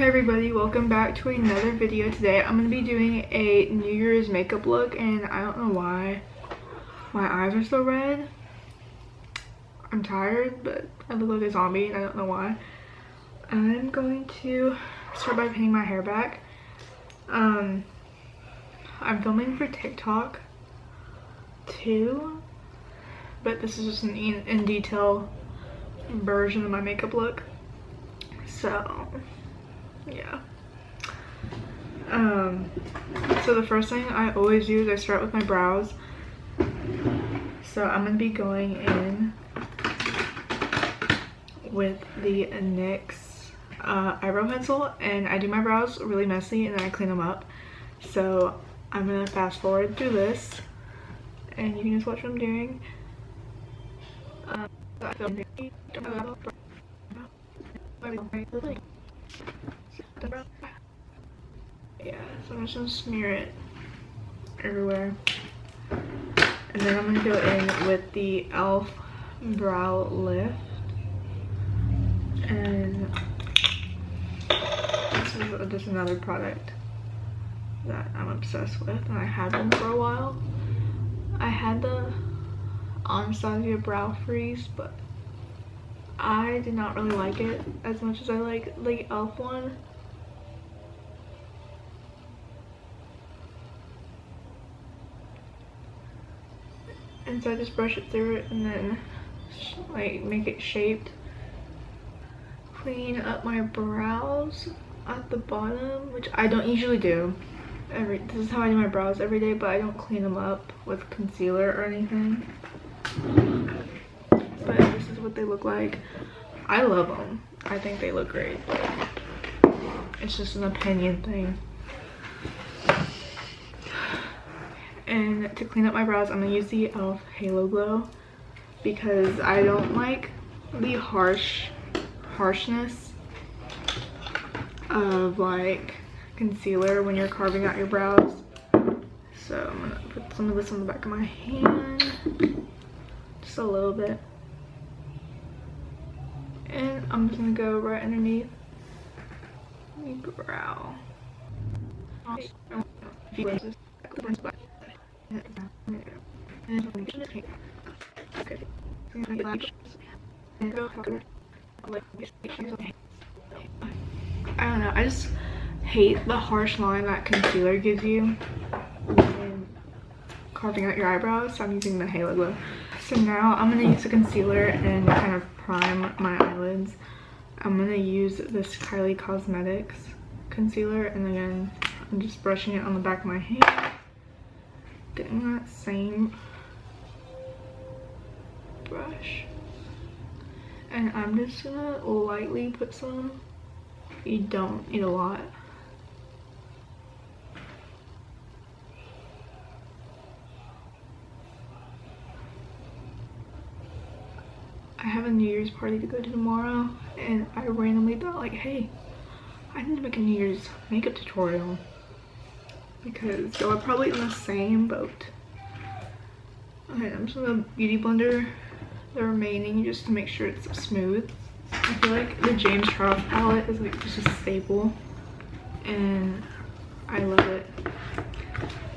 Hi everybody, welcome back to another video. Today I'm going to be doing a New Year's makeup look, and I don't know why my eyes are so red. I'm tired, but I look like a zombie and I don't know why. I'm going to start by pinning my hair back. I'm filming for TikTok too, but this is just an in detail version of my makeup look. So yeah. So the first thing I always do is I start with my brows. So I'm gonna be going in with the NYX eyebrow pencil, and I do my brows really messy and then I clean them up. So I'm gonna fast forward through this and you can just watch what I'm doing. Yeah, so I'm just gonna smear it everywhere. And then I'm gonna go in with the e.l.f. brow lift. And this is just another product that I'm obsessed with, and I had one for a while. I had the Anastasia Brow Freeze, but I did not really like it as much as I like the e.l.f. one. And so I just brush it through it and then like make it shaped. Clean up my brows at the bottom, which I don't usually do. This is how I do my brows every day, but I don't clean them up with concealer or anything. But this is what they look like. I love them. I think they look great. It's just an opinion thing. And to clean up my brows, I'm gonna use the e.l.f. Halo Glow because I don't like the harshness of like concealer when you're carving out your brows. So I'm gonna put some of this on the back of my hand, just a little bit, and I'm just gonna go right underneath my brow. I don't know, I just hate the harsh line that concealer gives you when carving out your eyebrows, so I'm using the Halo Glow. So now I'm gonna use the concealer and kind of prime my eyelids. I'm gonna use this Kylie Cosmetics concealer, and again I'm just brushing it on the back of my hand, getting that same brush, and I'm just gonna lightly put some. You don't need a lot. I have a New Year's party to go to tomorrow, and I randomly thought like, hey, I need to make a New Year's makeup tutorial because y'all are probably in the same boat. Okay, I'm just gonna beauty blender the remaining just to make sure it's smooth. I feel like the James Charles palette is like just a staple and I love it.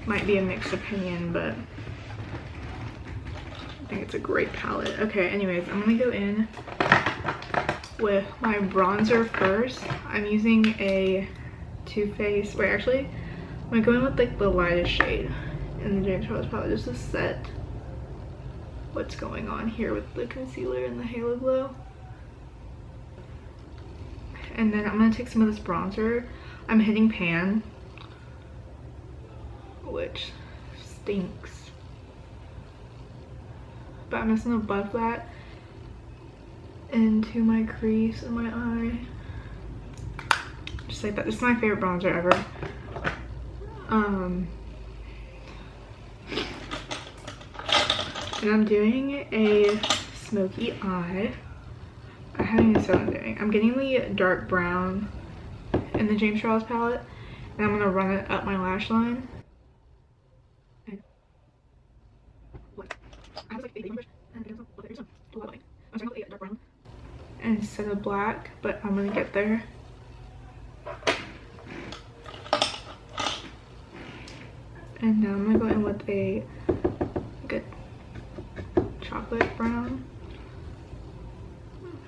Might be a mixed opinion, but I think it's a great palette. Okay, anyways, I'm gonna go in with my bronzer first. I'm using a Too Faced, wait, actually I'm gonna go in with like the lightest shade in the James Charles palette just to set what's going on here with the concealer and the Halo Glow. And then I'm gonna take some of this bronzer. I'm hitting pan, which stinks, but I'm just gonna buff that into my crease in my eye, just like that. This is my favorite bronzer ever. And I'm doing a smoky eye. I haven't even said what I'm doing. I'm getting the dark brown in the James Charles palette, and I'm gonna run it up my lash line. Instead of black, but I'm gonna get there. a good chocolate brown.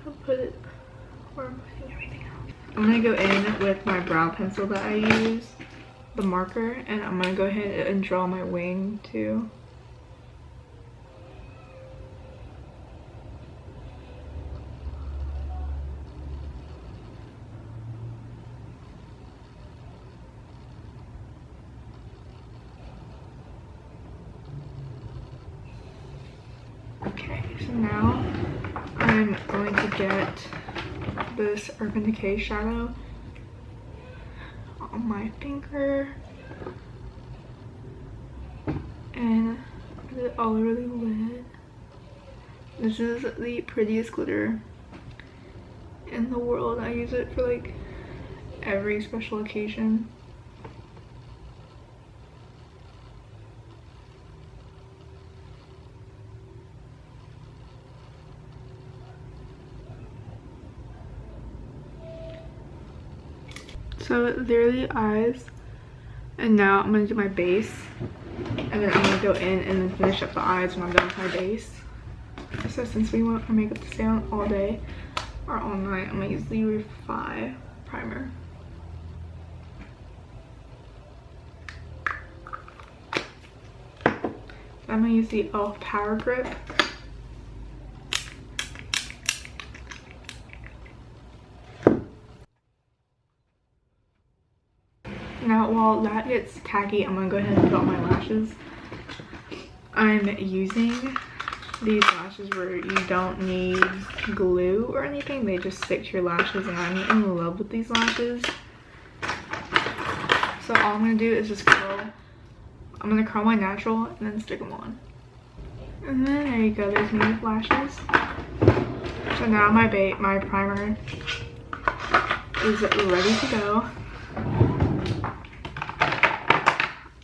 I'll put it where I'm putting everything else. I'm gonna go in with my brow pencil that I use, the marker, and I'm gonna go ahead and draw my wing too. Okay, so now I'm going to get this Urban Decay shadow on my finger and put it all over the lid. This is the prettiest glitter in the world. I use it for like every special occasion. So there are the eyes, and now I'm gonna do my base, and then I'm gonna go in and then finish up the eyes when I'm done with my base. So since we want our makeup to stay on all day or all night, I'm gonna use the Refy primer. I'm gonna use the e.l.f. Power Grip. Now, while that gets tacky, I'm gonna go ahead and put on my lashes. I'm using these lashes where you don't need glue or anything. They just stick to your lashes, and I'm in love with these lashes. So all I'm gonna do is just curl. I'm gonna curl my natural and then stick them on. And then there you go, there's me with lashes. So now my primer is ready to go.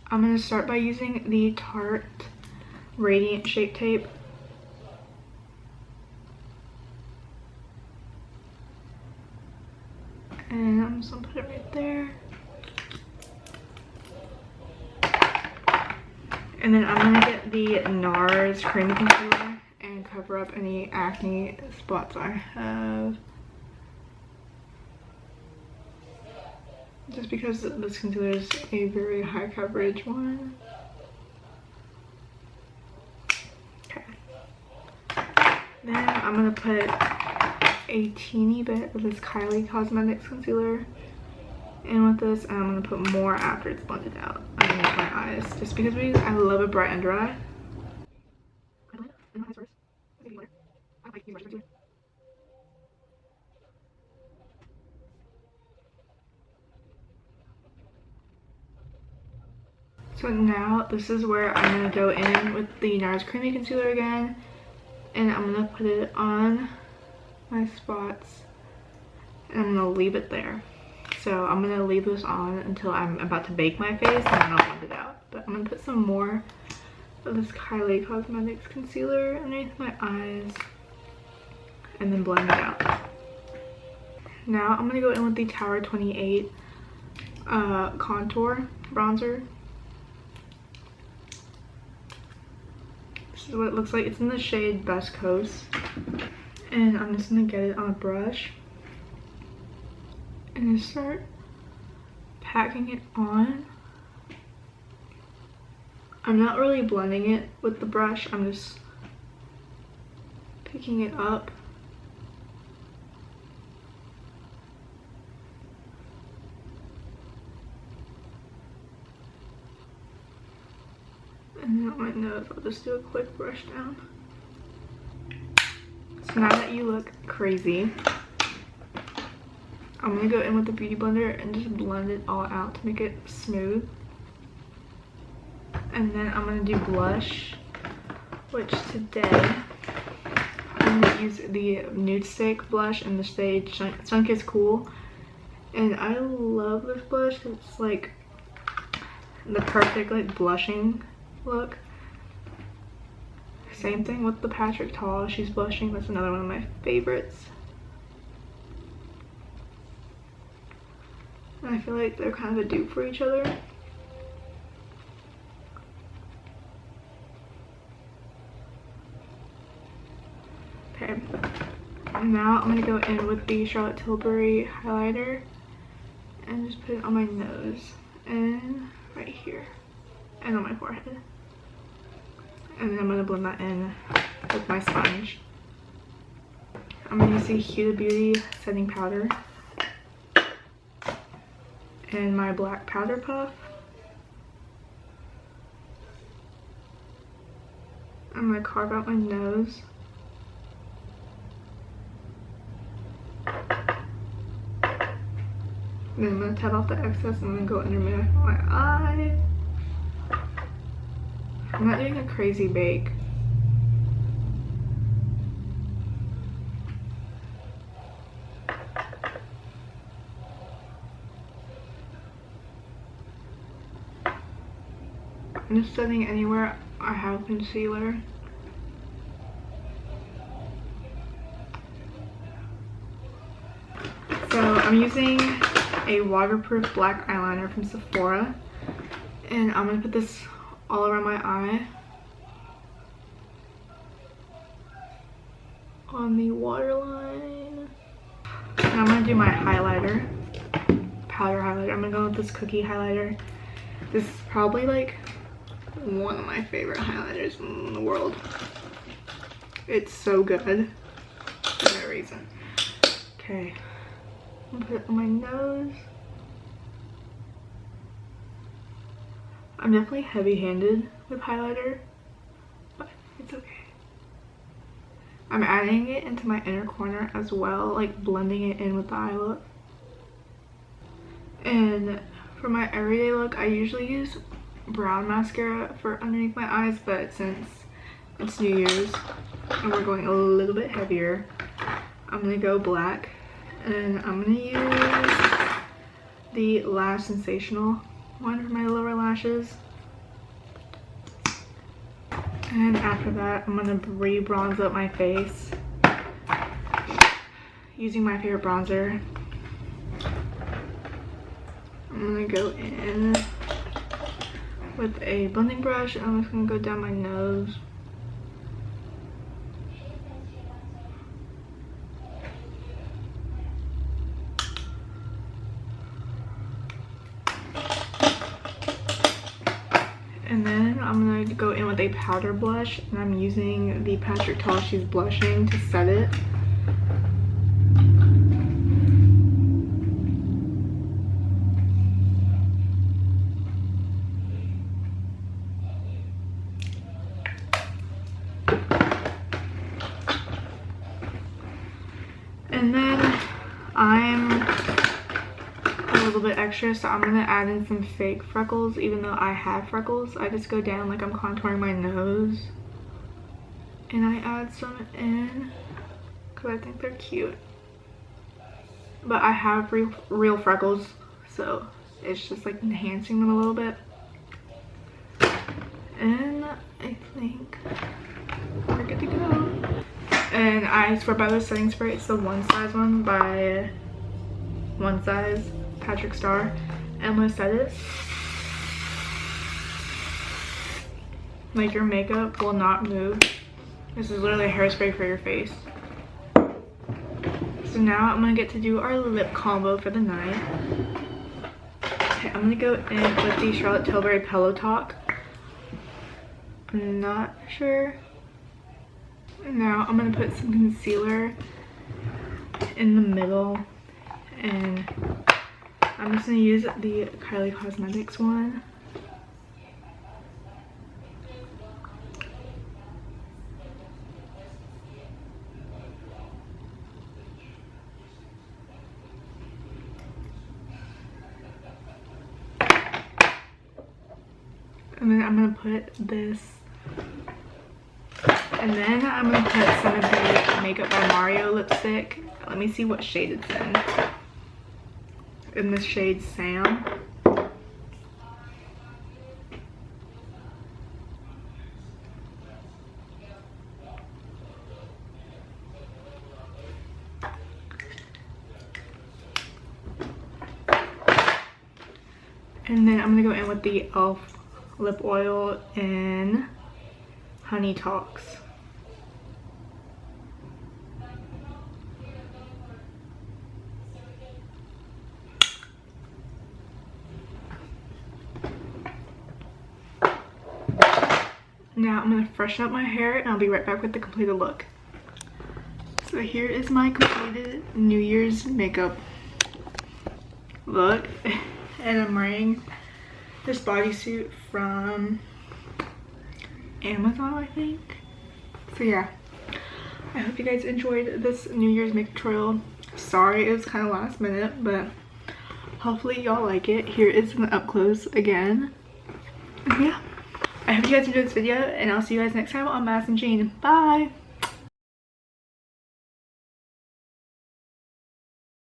I'm gonna start by using the Tarte Radiant Shape Tape. And I'm just gonna put it right there. And then I'm gonna get the NARS Creamy Concealer and cover up any acne spots I have. Just because this concealer is a very high coverage one. Okay. Then I'm gonna put a teeny bit of this Kylie Cosmetics concealer in with this, and I'm gonna put more after it's blended out underneath my eyes, just because I love it bright under eye. So now this is where I'm gonna go in with the NARS Creamy Concealer again, and I'm gonna put it on my spots, and I'm gonna leave it there. So I'm gonna leave this on until I'm about to bake my face, and then I'll blend it out. But I'm gonna put some more of this Kylie Cosmetics concealer underneath my eyes and then blend it out. Now I'm gonna go in with the Tower 28 contour bronzer. This is what it looks like. It's in the shade Best Coast, and I'm just gonna get it on a brush and just start packing it on. I'm not really blending it with the brush, I'm just picking it up. And then on my nose, I'll just do a quick brush down. So now that you look crazy, I'm gonna go in with the Beauty Blender and just blend it all out to make it smooth. And then I'm gonna do blush, which today I'm gonna use the Nude Stick blush in the shade Chunk is Cool. And I love this blush. It's like the perfect like blushing look. Same thing with the Patrick Ta, she's blushing. That's another one of my favorites. And I feel like they're kind of a dupe for each other. Now I'm gonna go in with the Charlotte Tilbury highlighter and just put it on my nose and right here and on my forehead. And then I'm gonna blend that in with my sponge. I'm gonna use the Huda Beauty setting powder and my black powder puff. I'm gonna carve out my nose. Then I'm gonna tap off the excess. I'm gonna go under my eye. I'm not doing a crazy bake. I'm just setting anywhere I have concealer. So I'm using a waterproof black eyeliner from Sephora, and I'm gonna put this all around my eye on the waterline. And I'm gonna do my highlighter, powder highlighter. I'm gonna go with this cookie highlighter. This is probably like one of my favorite highlighters in the world. It's so good for no reason. Okay, I'm gonna put it on my nose. I'm definitely heavy-handed with highlighter, but it's okay. I'm adding it into my inner corner as well, like blending it in with the eye look. And for my everyday look, I usually use brown mascara for underneath my eyes, but since it's New Year's and we're going a little bit heavier, I'm gonna go black, and I'm gonna use the Lash Sensational one for my lower lashes. And after that, I'm gonna re-bronze up my face using my favorite bronzer. I'm gonna go in with a blending brush, and I'm just gonna go down my nose. And then I'm gonna go in with a powder blush, and I'm using the Patrick Ta She's Blushing to set it. And then I'm a little bit extra, so I'm gonna add in some fake freckles. Even though I have freckles, I just go down like I'm contouring my nose, and I add some in because I think they're cute. But I have real freckles, so it's just like enhancing them a little bit. And I think we're good to go. And I swear by the setting spray, it's the One Size one by One Size Patrick Star. And I'm gonna set it. Like, your makeup will not move. This is literally hairspray for your face. So now I'm gonna get to do our lip combo for the night. Okay, I'm gonna go in with the Charlotte Tilbury Pillow Talk. I'm not sure. Now I'm gonna put some concealer in the middle, and I'm just gonna use the Kylie Cosmetics one. And then I'm gonna put this, and then I'm gonna put some of the Makeup by Mario lipstick. Let me see what shade it's in. In this shade Sam. And then I'm gonna go in with the e.l.f. lip oil in Honey Talks. Now I'm gonna freshen up my hair and I'll be right back with the completed look. So here is my completed New Year's makeup look. And I'm wearing this bodysuit from Amazon, I think. So yeah, I hope you guys enjoyed this New Year's makeup tutorial. Sorry it was kind of last minute, but hopefully y'all like it. Here is an up close again. And yeah, I hope you guys enjoyed this video, and I'll see you guys next time on Madison Jean. Bye!